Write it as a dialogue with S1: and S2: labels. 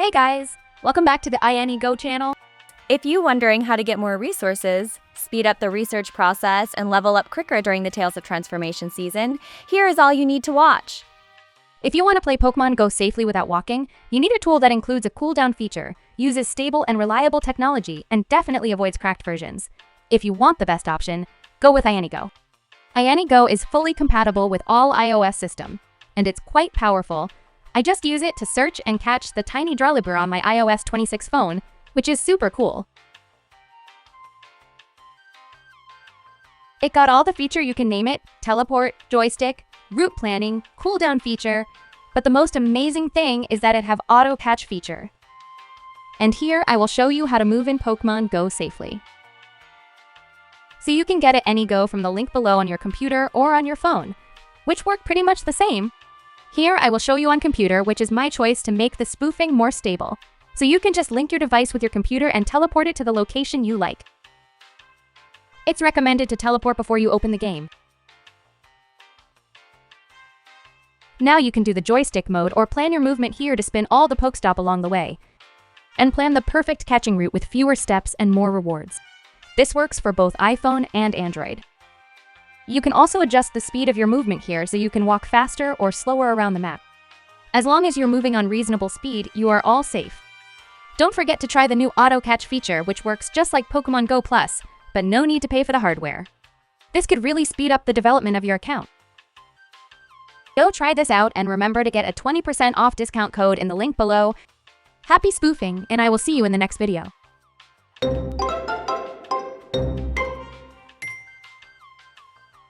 S1: Hey guys! Welcome back to the iAnyGo channel.
S2: If you're wondering how to get more resources, speed up the research process, and level up quicker during the Tales-Of-Transformation season, here is all you need to watch.
S1: If you want to play Pokemon GO safely without walking, you need a tool that includes a cooldown feature, uses stable and reliable technology, and definitely avoids cracked versions. If you want the best option, go with iAnyGo. iAnyGo is fully compatible with all iOS systems, and it's quite powerful. I just use it to search and catch the tiny Drolibur on my iOS 26 phone, which is super cool. It got all the feature you can name it: teleport, joystick, route planning, cooldown feature, but the most amazing thing is that it have auto catch feature. And here I will show you how to move in Pokemon GO safely. So you can get it iAnyGo from the link below on your computer or on your phone, which work pretty much the same. Here I will show you on computer, which is my choice to make the spoofing more stable. So you can just link your device with your computer and teleport it to the location you like. It's recommended to teleport before you open the game. Now you can do the joystick mode or plan your movement here to spin all the PokéStops along the way. And plan the perfect catching route with fewer steps and more rewards. This works for both iPhone and Android. You can also adjust the speed of your movement here so you can walk faster or slower around the map. As long as you're moving on reasonable speed, you are all safe. Don't forget to try the new auto catch feature, which works just like Pokemon GO Plus, but no need to pay for the hardware. This could really speed up the development of your account. Go try this out and remember to get a 20% off discount code in the link below. Happy spoofing, and I will see you in the next video.